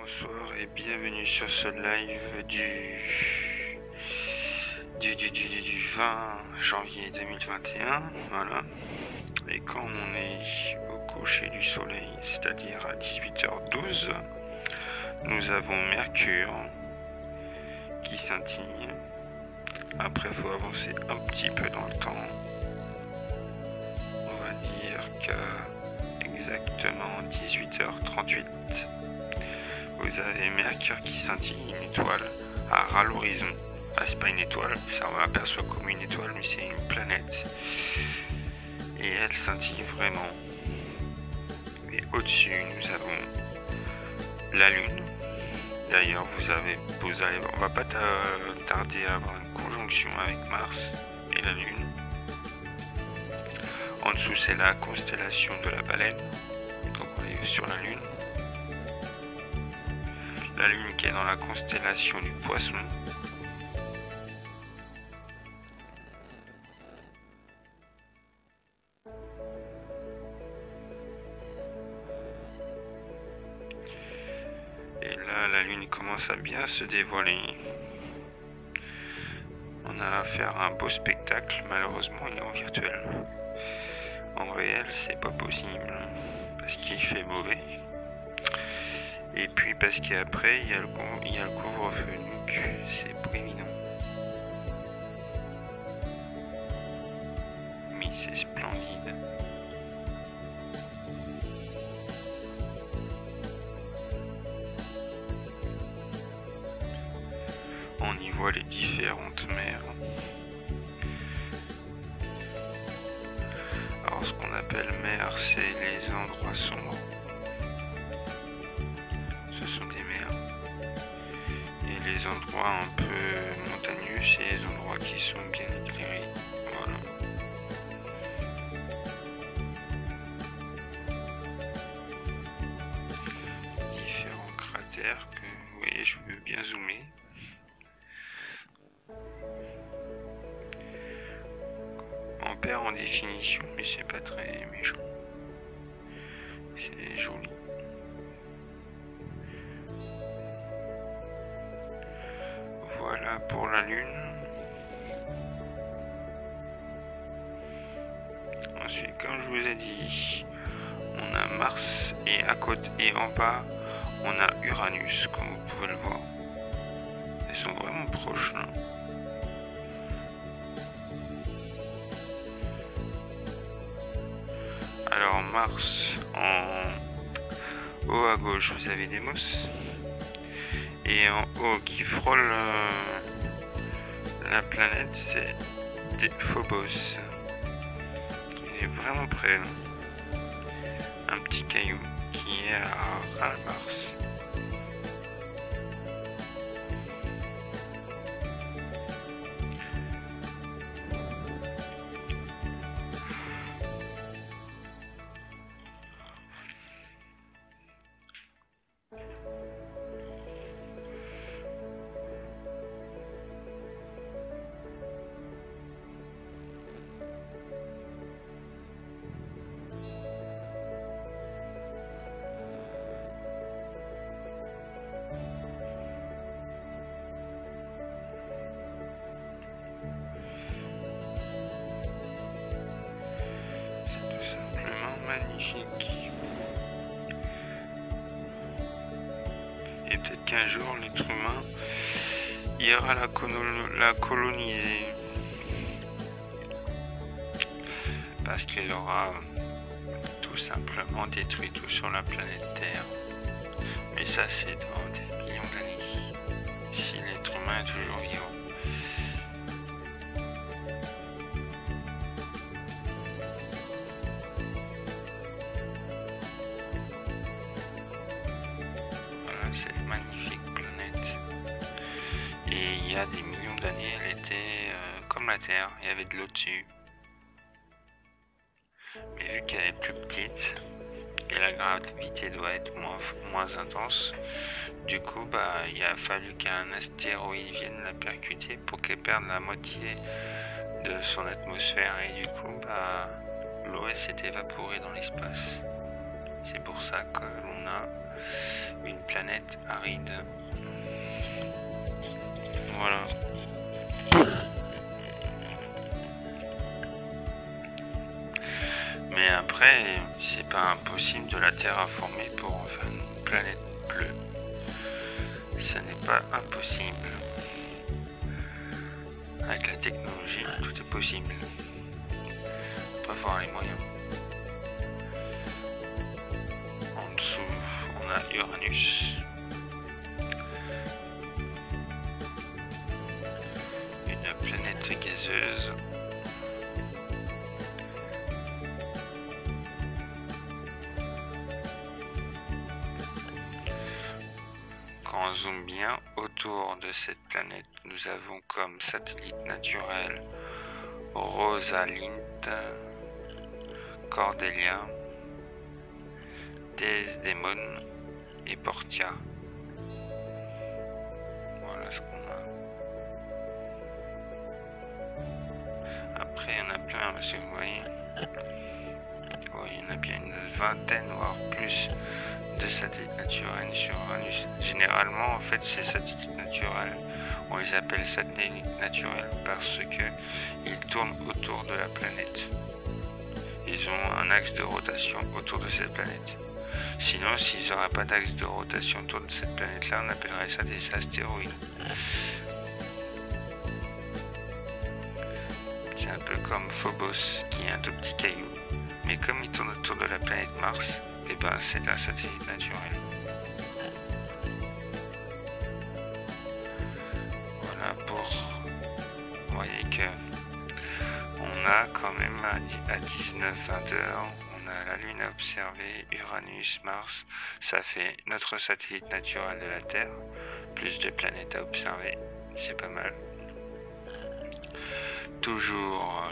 bonsoir et bienvenue sur ce live du 20 janvier 2021, voilà. Et quand on est au coucher du soleil, c'est-à-dire à 18h12, nous avons Mercure qui scintille. Après, il faut avancer un petit peu dans le temps. On va dire que exactement 18h38, vous avez Mercure qui scintille, une étoile à ras l'horizon. Ah, c'est pas une étoile, ça on l'aperçoit comme une étoile, mais c'est une planète. Et elle scintille vraiment. Et au-dessus, nous avons la Lune. D'ailleurs, on va pas tarder à avoir une conjonction avec Mars et la Lune. En dessous, c'est la constellation de la Baleine. Donc on est sur la Lune. La Lune qui est dans la constellation du Poisson. Et là, la Lune commence à bien se dévoiler. On a affaire à un beau spectacle, malheureusement il est en virtuel. En réel, c'est pas possible, parce qu'il fait mauvais. Et puis parce qu'après, il y a le couvre-feu, donc c'est pas évident. Mais c'est splendide. On y voit les différentes mers. Alors ce qu'on appelle mer, c'est les endroits sombres. Ce sont des mers. Et les endroits un peu montagneux, c'est les endroits qui sont bien éclairés. Voilà. Différents cratères que vous voyez, je peux bien zoomer. On perd en définition, mais c'est pas très méchant. C'est joli. Voilà pour la Lune. Ensuite, comme je vous ai dit, on a Mars et à côté et en bas, on a Uranus, comme vous pouvez le voir. Ils sont vraiment proches là. Alors Mars, en haut à gauche, vous avez Deimos. Et en haut, qui frôle la planète, c'est Phobos. Il est vraiment près, là. Un petit caillou qui est à Mars. Magnifique. Et peut-être qu'un jour l'être humain ira la coloniser, parce qu'il aura tout simplement détruit tout sur la planète Terre. Mais ça, c'est dans des millions d'années, si l'être humain est toujours vivant. Cette magnifique planète, et il y a des millions d'années elle était comme la Terre, il y avait de l'eau dessus, mais vu qu'elle est plus petite et la gravité doit être moins intense, du coup il a fallu qu'un astéroïde vienne la percuter pour qu'elle perde la moitié de son atmosphère, et du coup l'eau s'est évaporée dans l'espace. C'est pour ça que l'on a une planète aride. Voilà. Mais après, c'est pas impossible de la terraformer pour en faire une planète bleue. Ça n'est pas impossible. Avec la technologie, tout est possible. Faut pas avoir les moyens. En dessous, on a Uranus. Une planète gazeuse. Quand on zoome bien autour de cette planète, nous avons comme satellite naturel Rosalind, Cordelia, Desdemone et Portia. Voilà ce qu'on a. Après, il y en a plein, parce que vous voyez, il y en a bien une vingtaine, voire plus, de satellites naturels sur Uranus. Généralement, en fait, ces satellites naturels, on les appelle satellites naturels parce que ils tournent autour de la planète. Ils ont un axe de rotation autour de cette planète. Sinon, s'ils n'auraient pas d'axe de rotation autour de cette planète-là, on appellerait ça des astéroïdes. C'est un peu comme Phobos, qui est un tout petit caillou. Mais comme il tourne autour de la planète Mars, et ben c'est un satellite naturel. Voilà pour... Vous voyez que on a quand même à 19-20 heures, on a la Lune à observer, Uranus, Mars, ça fait notre satellite naturel de la Terre, plus de planètes à observer, c'est pas mal. Toujours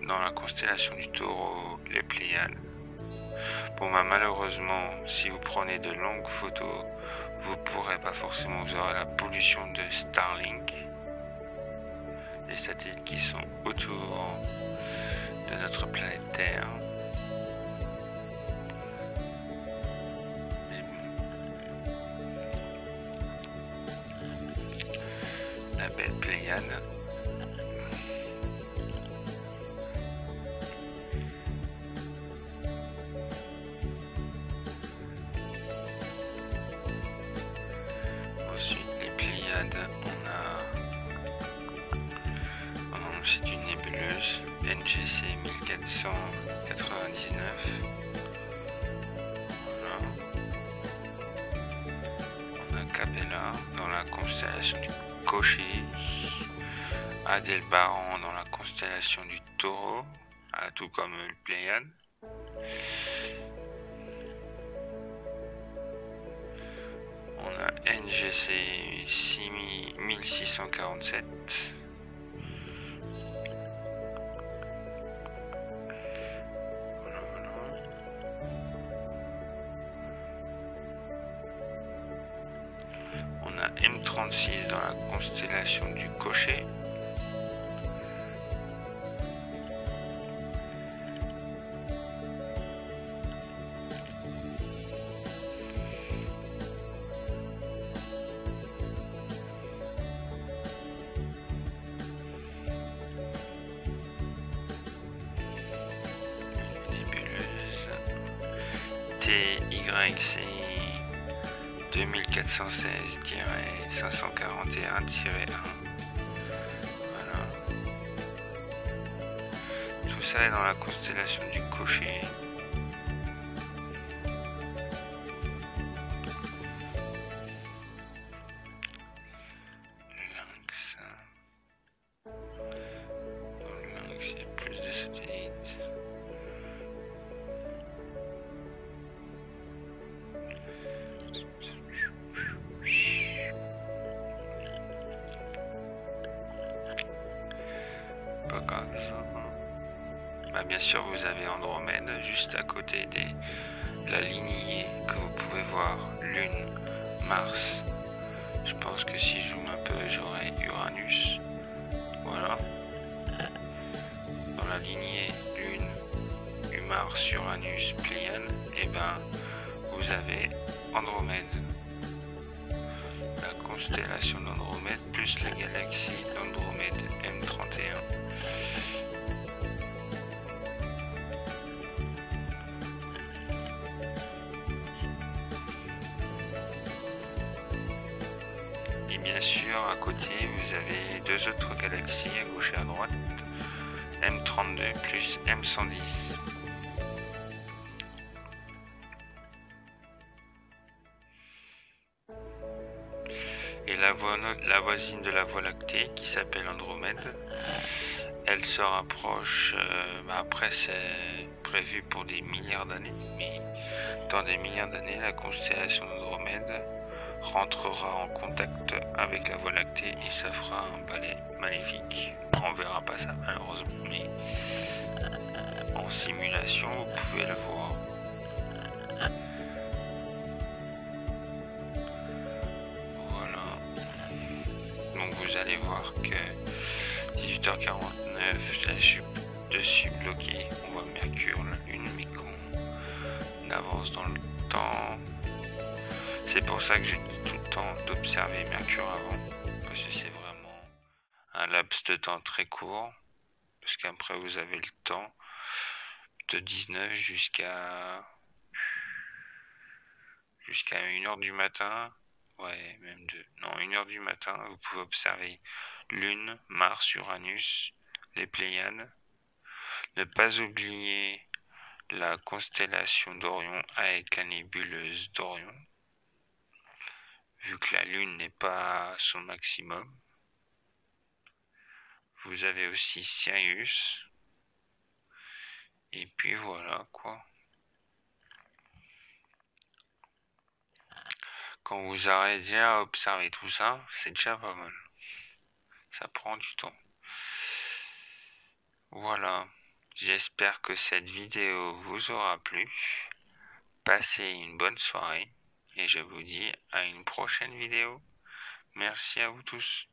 dans la constellation du Taureau, les Pléiades. Bon bah malheureusement, si vous prenez de longues photos, vous pourrez pas forcément, vous aurez la pollution de Starlink, les satellites qui sont autour de notre planète Terre. Mais bon. La belle Pléiade. C'est une nébuleuse NGC 1499. Voilà. On a Capella dans la constellation du Cocher, Aldebaran dans la constellation du Taureau, tout comme le Pléiade. On a NGC 1647. On a M36 dans la constellation du Cocher. TYC 2416-541-1. Voilà. Tout ça est dans la constellation du Cocher. Le Lynx. Dans le Lynx, il y a plus de satellites. Bien sûr, vous avez Andromède juste à côté de la lignée que vous pouvez voir, Lune, Mars. Je pense que si je zoome un peu, j'aurai Uranus. Voilà. Dans la lignée Lune, Mars, Uranus, Pléiades, et ben vous avez Andromède. La constellation d'Andromède plus la galaxie d'Andromède M31. Et bien sûr, à côté, vous avez deux autres galaxies à gauche et à droite. M32 plus M110. Et la voisine de la Voie lactée, qui s'appelle Andromède, elle se rapproche, après c'est prévu pour des milliards d'années, mais dans des milliards d'années, la constellation d'Andromède rentrera en contact avec la Voie lactée et ça fera un balai magnifique. On verra pas ça malheureusement, mais en simulation, vous pouvez le voir. Voilà. Donc vous allez voir que 18h49, là je suis dessus bloqué. On voit Mercure, la Lune, mais qu'on avance dans le temps. C'est pour ça que je dis tout le temps d'observer Mercure avant, parce que c'est vraiment un laps de temps très court, parce qu'après vous avez le temps de 19 jusqu'à 1h du matin, ouais, même 1h du matin, vous pouvez observer Lune, Mars, Uranus, les Pléiades. Ne pas oublier la constellation d'Orion avec la nébuleuse d'Orion, vu que la Lune n'est pas à son maximum. Vous avez aussi Sirius. Et puis voilà quoi. Quand vous arrêtez à observer tout ça, c'est déjà pas mal. Ça prend du temps. Voilà. J'espère que cette vidéo vous aura plu. Passez une bonne soirée. Et je vous dis à une prochaine vidéo. Merci à vous tous.